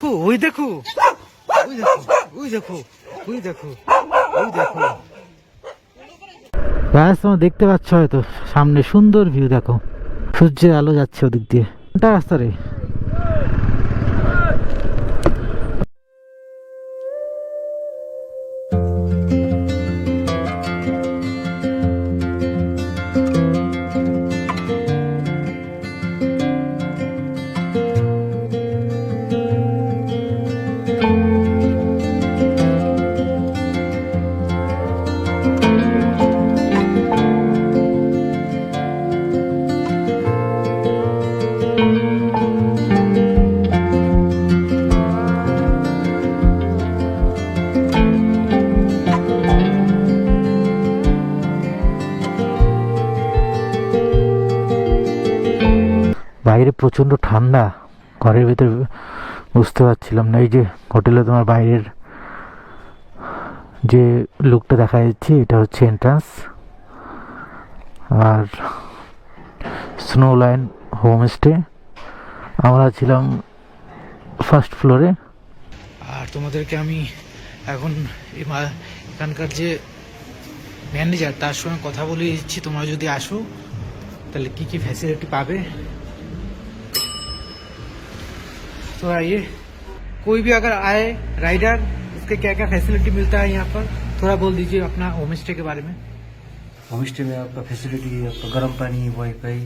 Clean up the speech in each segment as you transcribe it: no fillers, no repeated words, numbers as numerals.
ওই দেখো, ওই দেখো, ওই দেখো, ওই দেখো, ওই দেখো। গাছ তোমার দেখতে পাচ্ছ হয়তো সামনে সুন্দর ভিউ, দেখো সূর্যের আলো যাচ্ছে ওদিক দিয়ে। কোনটা রাস্তা রে? বাইরে প্রচন্ড ঠান্ডা, ঘরের ভিতরে বুঝতে পারছিলাম না। এই যে হোটেলে তোমার বাইরের যে লুকটা দেখা যাচ্ছে, এটা হচ্ছে এন্ট্রান্স। আর স্নো লাইন হোমস্টে, আমরা ছিলাম ফার্স্ট ফ্লোরে। আর তোমাদেরকে আমি এখন এখানকার যে ম্যানেজার তার সঙ্গে কথা বলে দিচ্ছি, তোমরা যদি আসো তাহলে কি কি ফ্যাসিলিটি पावे। तो आइए, कोई भी अगर आए राइडर, उसके क्या क्या फैसिलिटी मिलता है यहाँ पर, थोड़ा बोल दीजिए अपना होम स्टे के बारे में। होम स्टे में आपका फैसिलिटी, आपका गर्म पानी, वाईफाई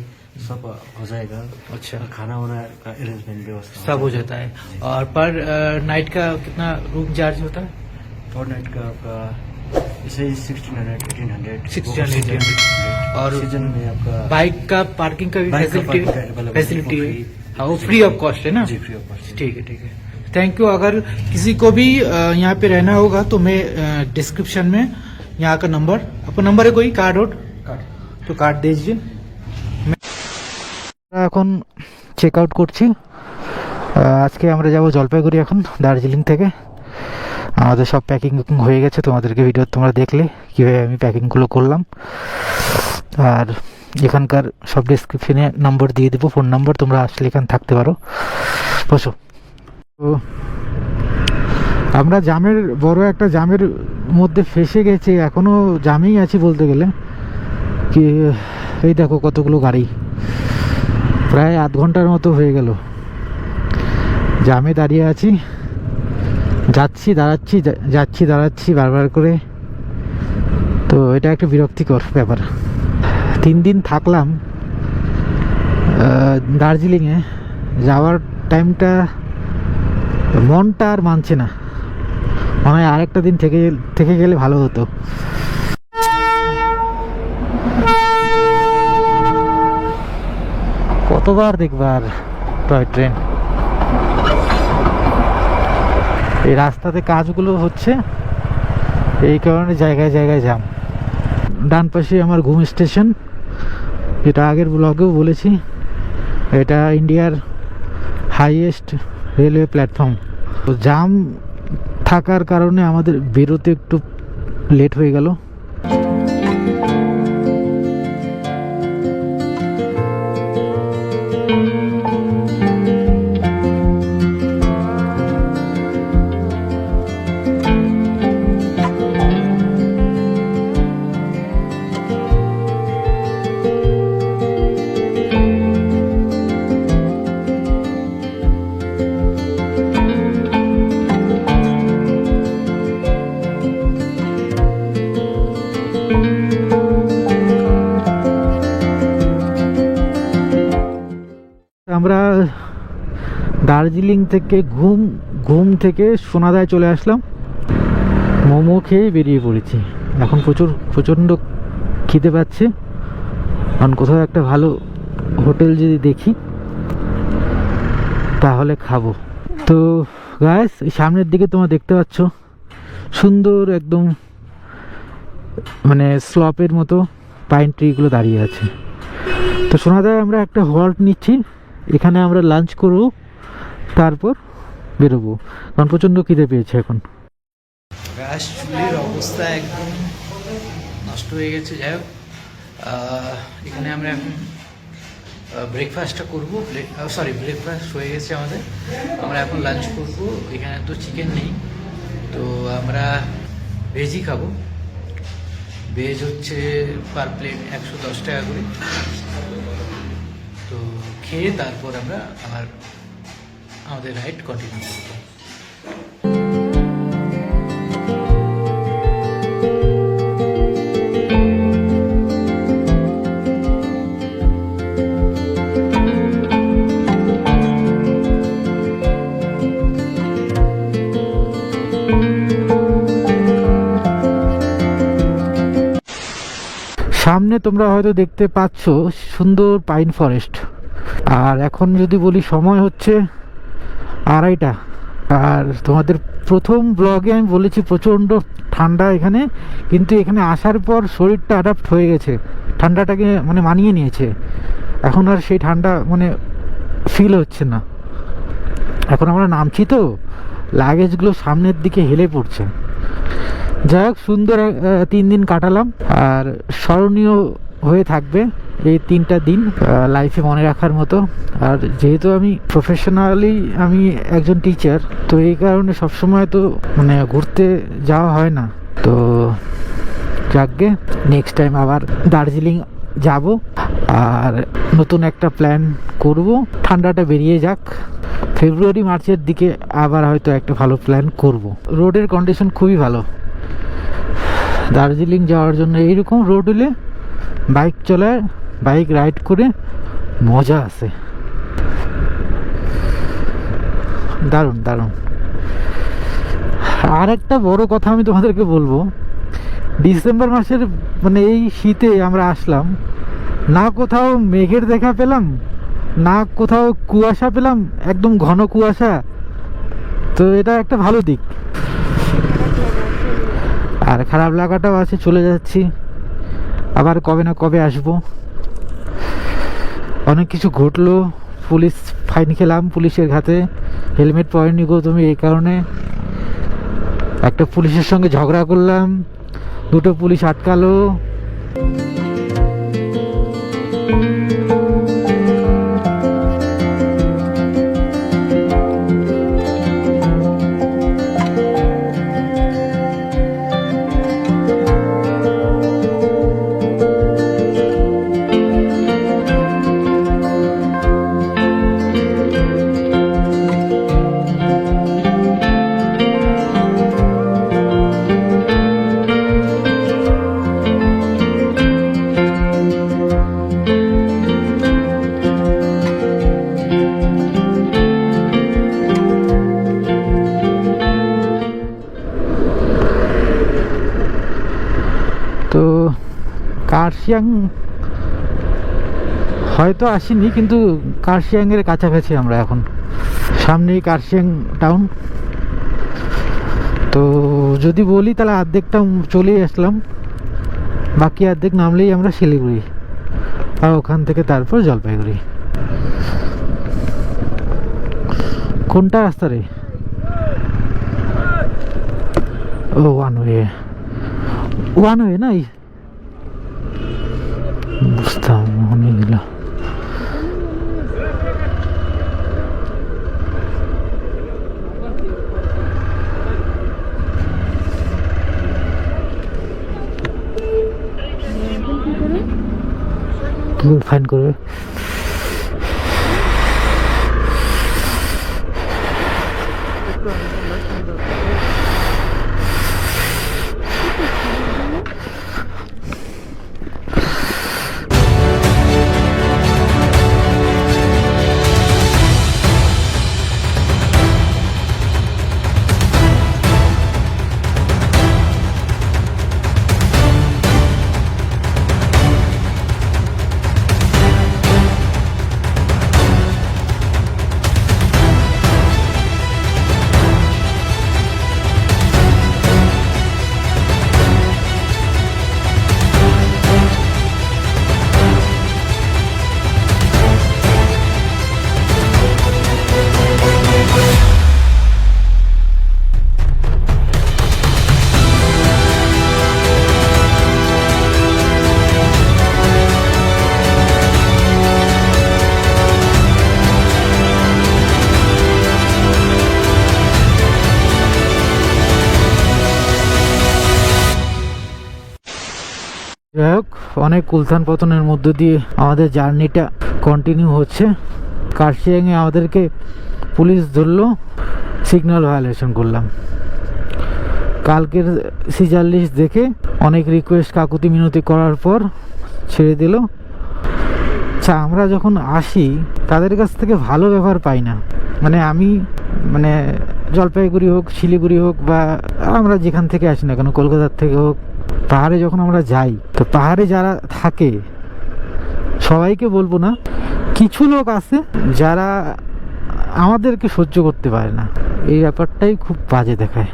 सब हो जाएगा। अच्छा, खाना वाना का अरेंजमेंट व्यवस्था सब हो जाता है। और पर नाइट का कितना रूम चार्ज होता है? पर नाइट का आपका जैसे 1600 1800 1600 और सीजन में आपका बाइक का पार्किंग का भी फैसिलिटी है। हाँ, वो फ्री ऑफ कॉस्ट है ना? जी, फ्री ऑफ कॉस्ट। ठीक है, ठीक है, थैंक यू। अगर किसी को भी यहाँ पे रहना होगा तो मैं डिस्क्रिप्शन में यहाँ का नंबर, आपका नंबर है कोई कार्ड वोड, तो कार्ड दे दीजिए। এখন চেক আউট করছি। আজকে আমরা যাব জলপাইগুড়ি, এখন দার্জিলিং থেকে। আমাদের সব প্যাকিং হয়ে গেছে, তোমাদেরকে ভিডিও তোমরা দেখলে কীভাবে আমি প্যাকিংগুলো করলাম। আর এখানকার সব ডিসক্রিপশনে নম্বর দিয়ে দেবো, ফোন নম্বর, তোমরা আসলে এখানে থাকতে পারো। বসো। তো আমরা বড় একটা জামের মধ্যে ফেসে গেছি, এখনও জামেই আছি বলতে গেলে। কি এই দেখো কতগুলো গাড়ি, প্রায় আধ ঘন্টার মতো হয়ে গেল জামে দাঁড়িয়ে আছি। যাচ্ছি দাঁড়াচ্ছি, যাচ্ছি দাঁড়াচ্ছি বারবার করে। তো এটা একটা বিরক্তিকর ব্যাপার। 3 দিন থাকলাম দার্জিলিংয়ে, যাওয়ার টাইমটা মনটা আর মানছে না, মনে হয় আরেকটা দিন থেকে গেলে ভালো হতো। কতবার দেখবার টয় ট্রেন। এই রাস্তাতে কাজগুলো হচ্ছে, এই কারণে জায়গায় জায়গায় জ্যাম। ডান পাশে আমার ঘুম স্টেশন, যেটা আগের ব্লগেও বলেছি, এটা ইন্ডিয়ার হাইয়েস্ট রেলওয়ে প্ল্যাটফর্ম। তো জ্যাম থাকার কারণে আমাদের বেরোতে একটু লেট হয়ে গেল। আমরা দার্জিলিং থেকে ঘুম থেকে সোনাদায় চলে আসলাম, মোমো খেয়ে বেরিয়ে পড়েছি। এখন প্রচণ্ড খিদে পাচ্ছে, কারণ কোথাও একটা ভালো হোটেল যদি দেখি তাহলে খাবো। তো গাইস, সামনের দিকে তোমরা দেখতে পাচ্ছ সুন্দর একদম মানে স্লপের মতো পাইন ট্রিগুলো দাঁড়িয়ে আছে। তো সোনাদায় আমরা একটা হল্ট নিচ্ছি, এখানে আমরা লাঞ্চ করব, তারপর বেরোবো, কারণ প্রচণ্ড খিদে পেয়েছে এখন। গ্যাস চুলের অবস্থা একদম নষ্ট হয়ে গেছে। যাই হোক, এখানে আমরা এখন ব্রেকফাস্টটা করবো। ব্রেকফাস্ট হয়ে গেছে আমাদের। আমরা এখন লাঞ্চ করব। এখানে তো চিকেন নেই, তো আমরা ভেজই খাবো। ভেজ হচ্ছে পার প্লেট 110 টাকা করে। তো খেয়ে তারপর আমরা আমাদের রাইড কন্টিনিউ করবো। সামনে তোমরা হয়তো দেখতে পাচ্ছ সুন্দর পাইন ফরেস্ট। আর এখন যদি বলি সময় হচ্ছে 2:30। আর তোমাদের প্রথম ব্লগে আমি বলেছি প্রচণ্ড ঠান্ডা এখানে, কিন্তু এখানে আসার পর শরীরটা অ্যাডাপ্ট হয়ে গেছে, ঠান্ডাটাকে মানে মানিয়ে নিয়েছে। এখন আর সেই ঠান্ডা মানে ফিল হচ্ছে না। এখন আমরা নামছি তো লাগেজগুলো সামনের দিকে হেলে পড়ছে। যাই হোক, সুন্দর 3 দিন কাটালাম, আর স্মরণীয় হয়ে থাকবে এই 3টা দিন লাইফে মনে রাখার মতো। আর যেহেতু আমি প্রফেশনালি একজন টিচার, তো এই কারণে সবসময় তো মানে ঘুরতে যাওয়া হয় না। তো যাকগে, নেক্সট টাইম আবার দার্জিলিং যাব, আর নতুন একটা প্ল্যান করব। ঠান্ডাটা বেরিয়ে যাক, ফেব্রুয়ারি মার্চের দিকে আবার হয়তো একটা ভালো প্ল্যান করব। রোডের কন্ডিশন খুবই ভালো দার্জিলিং যাওয়ার জন্য। এইরকম রোড হলে বাইক রাইড করে মজা আছে, দারুণ দারুণ। আর একটা বড় কথা আমি তোমাদেরকে বলবো, ডিসেম্বর মাসের মানে এই শীতে আমরা আসলাম, না কোথাও মেঘের দেখা পেলাম, না কোথাও কুয়াশা পেলাম, একদম ঘন কুয়াশা। তো এটা একটা ভালো দিক। আর খারাপ লাগাটাও আছে, চলে যাচ্ছি আবার কবে না কবে আসবো। অনেক কিছু ঘটলো, পুলিশ ফাইন খেলাম পুলিশের হাতে, হেলমেট পরেনি গো তুমি, এই কারণে একটা পুলিশের সঙ্গে ঝগড়া করলাম, 2টো পুলিশ আটকালো। তো কার্শিয়াং হয়তো আসিনি, কিন্তু কার্শিয়াংয়ের কাছাকাছি আমরা এখন। সামনেই কার্শিয়াং টাউন। তো যদি বলি তাহলে অর্ধেকটা চলেই আসলাম, বাকি অর্ধেক নামলেই আমরা শিলিগুড়ি, আর ওখান থেকে তারপর জলপাইগুড়ি। কোনটা রাস্তা রে? ও ওয়ান ওয়ে নাই, বুঝতাম অনেকগুলো। কি ফাইন করবে? যাই হোক, অনেক উত্থান পতনের মধ্য দিয়ে আমাদের জার্নিটা কন্টিনিউ হচ্ছে। কার্শিয়াংয়ে আমাদেরকে পুলিশ ধরলো, সিগন্যাল ভায়োলেশন করলাম। কালকের C40 দেখে অনেক রিকোয়েস্ট কাকুতি মিনতি করার পর ছেড়ে দিল। আচ্ছা, আমরা যখন আসি তাদের কাছ থেকে ভালো ব্যবহার পাই না। মানে আমি জলপাইগুড়ি হোক, শিলিগুড়ি হোক, বা আমরা যেখান থেকে আসি না কেন, কলকাতার থেকে হোক, পাহাড়ে যখন আমরা যাই তো পাহাড়ে যারা থাকে, সবাইকে বলবো না, কিছু লোক আছে যারা আমাদেরকে সহ্য করতে পারে না। এই ব্যাপারটাই খুব বাজে দেখায়।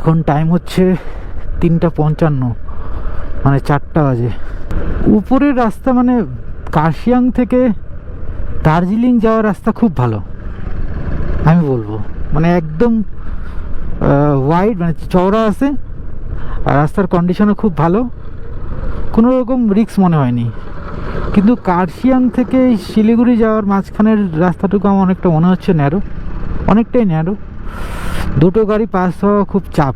এখন টাইম হচ্ছে 3:55, মানে 4টা বাজে। উপরের রাস্তা মানে কার্শিয়াং থেকে দার্জিলিং যাওয়ার রাস্তা খুব ভালো, আমি বলবো। মানে একদম ওয়াইড, মানে চওড়া আছে, আর রাস্তার কন্ডিশনও খুব ভালো, কোনো রকম রিস্ক মনে হয়নি। কিন্তু কার্শিয়াং থেকে শিলিগুড়ি যাওয়ার মাঝখানের রাস্তাটুকু আমার অনেকটা মনে হচ্ছে ন্যারো, অনেকটাই ন্যারো। দুটো গাড়ি পাস হওয়া খুব চাপ।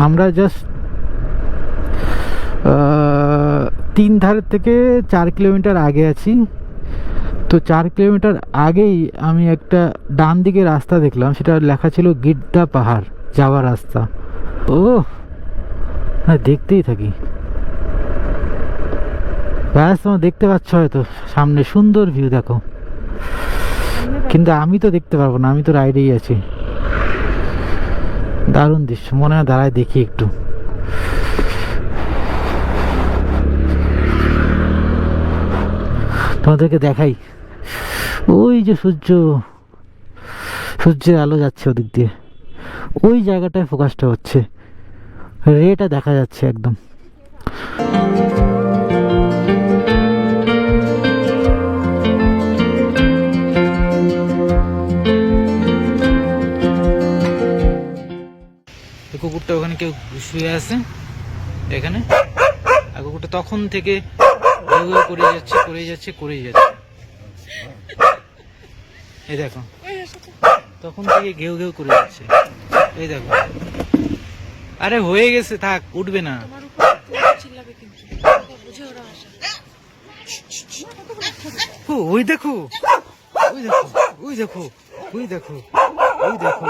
আমরা জাস্ট 3 ধারের থেকে 4 কিলোমিটার আগে আছি। তো 4 কিলোমিটার আগেই আমি একটা ডান দিকে রাস্তা দেখলাম, সেটা লেখা ছিল গিদ্দা পাহাড় যাওয়ার রাস্তা। ও দেখতেই থাকি। ব্যাস, তোমার দেখতে পাচ্ছ হয়তো সামনে সুন্দর ভিউ, দেখো। কিন্তু আমি তো দেখতে পারবো না, আমি তো রাইডেই আছি। দারুণ দৃশ্য, মনে হয় দাঁড়ায় দেখি একটু। তোমাদেরকে দেখাই, ওই যে সূর্যের আলো যাচ্ছে ওদিক দিয়ে, ওই জায়গাটায় ফোকাসটা হচ্ছে, রেটা দেখা যাচ্ছে একদম। কুকুরটা ওখানে কেউ শুয়ে আছে এখানে, আর কুকুরটা তখন থেকে করে যাচ্ছে। এই দেখো, তখন থেকে ঘেউ করে যাচ্ছে। এই দেখো, আরে হয়ে গেছে, থাক, উঠবে না। ওই দেখো, ওই দেখো, ওই দেখো, ওই দেখো, ওই দেখো,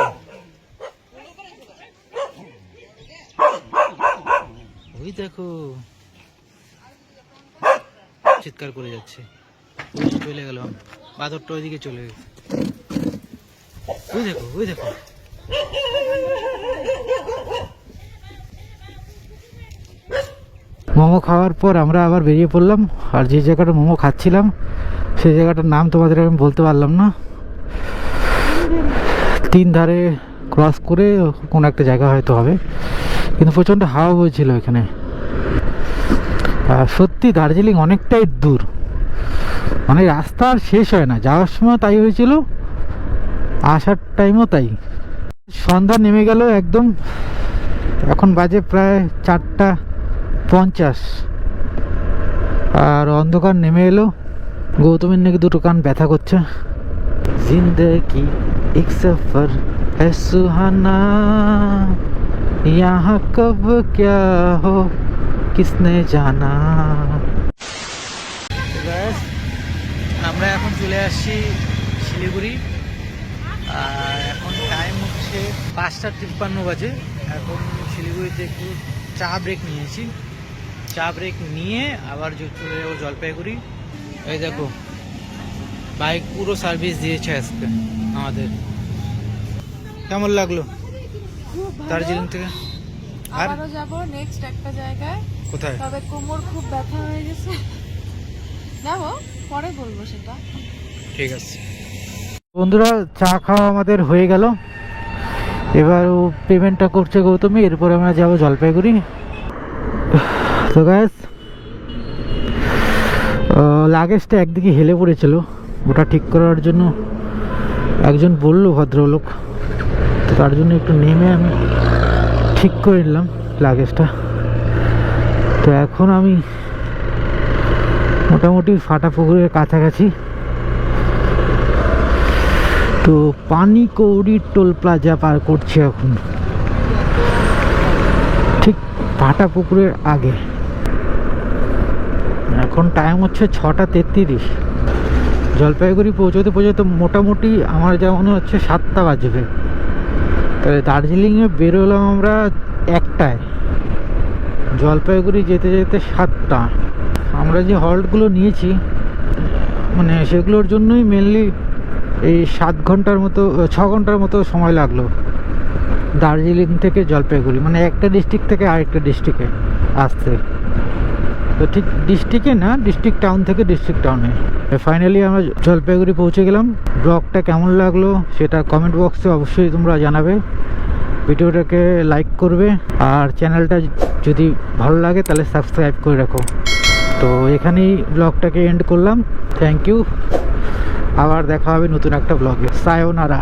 ওই দেখো, চিৎকার করে যাচ্ছে। চলে গেল, বাদরটা ওইদিকে চলে গেছে। ওই দেখো, ওই দেখো। মোমো খাওয়ার পর আমরা আবার বেরিয়ে পড়লাম। আর যে জায়গাটা মোমো খাচ্ছিলাম সেই জায়গাটার নাম তোমাদের আমি বলতে পারলাম না। 3 ধারে ক্রস করে কোনো একটা জায়গা হয়তো হবে, কিন্তু প্রচণ্ড হাওয়া বইছিল এখানে। সত্যি দার্জিলিং অনেকটাই দূর, মানে রাস্তা আর শেষ হয় না। যাওয়ার সময় তাই হয়েছিল, আসার টাইমও তাই। সন্ধ্যা নেমে গেল একদম, এখন বাজে প্রায় 4:50, আর অন্ধকার নেমে এলো। গৌতমের নাকি দুটো কান ব্যথা করছে। জিন্দগি এক সফর है सुहाना, यहाँ कब क्या हो किसने जाना। আমরা এখন চলে আসছি শিলিগুড়ি, আর এখন টাইম হচ্ছে 5:53 বাজে। এখন শিলিগুড়িতে একটু চা ব্রেক নিয়েছি, চা ব্রেক নিয়ে আবার চলে যাবো জলপাইগুড়ি। এই দেখো, বাইক পুরো সার্ভিস দিয়েছে আজকে আমাদের। কেমন লাগলো দার্জিলিং থেকে? আবারও যাব নেক্সট একটা জায়গায়। কোথায়? তবে কোমর খুব ব্যথা হয়ে গেছে, যাবো পরে বলবো সেটা। ঠিক আছে। বন্ধুরা চা খাওয়া আমাদের হয়ে গেল, এবার ও পেমেন্টটা করছে গৌতমী, এরপর আমরা যাবো জলপাইগুড়ি। তো গ্যাস লাগেজটা একদিকে হেলে পড়েছিল, ওটা ঠিক করার জন্য একজন বললো ভদ্রলোক, তো তার জন্য একটু নেমে আমি ঠিক করে নিলাম লাগেজটা। তো এখন আমি মোটামুটি ফাটা পুকুরের কাছাকাছি। তো পানিকৌড়ি টোল প্লাজা পার করছি এখন, ঠিক ফাটা পুকুরের আগে। এখন টাইম হচ্ছে 6:33। জলপাইগুড়ি পৌঁছতে পৌঁছতে মোটামুটি আমার যা মনে হচ্ছে 7টা বাজবে। তাহলে দার্জিলিংয়ে বেরোলাম আমরা 1টায়, জলপাইগুড়ি যেতে যেতে 7টা। আমরা যে হল্টগুলো নিয়েছি মানে সেগুলোর জন্যই মেনলি এই 7 ঘন্টার মতো 6 ঘন্টার মতো সময় লাগলো দার্জিলিং থেকে জলপাইগুড়ি, মানে একটা ডিস্ট্রিক্ট থেকে আরেকটা ডিস্ট্রিক্টে আসতে। তো ঠিক ডিস্ট্রিক্টে না, ডিস্ট্রিক্ট টাউন থেকে ডিস্ট্রিক্ট টাউনে। ফাইনালি আমরা জলপাইগুড়ি পৌঁছে গেলাম। ব্লগটা কেমন লাগলো সেটা কমেন্ট বক্সে অবশ্যই তোমরা জানাবে, ভিডিওটাকে লাইক করবে, আর চ্যানেলটা যদি ভালো লাগে তাহলে সাবস্ক্রাইব করে রাখো। তো এখানেই ব্লগটাকে এন্ড করলাম। থ্যাংক ইউ, আবার দেখা হবে নতুন একটা ব্লগে। সায়োনারা।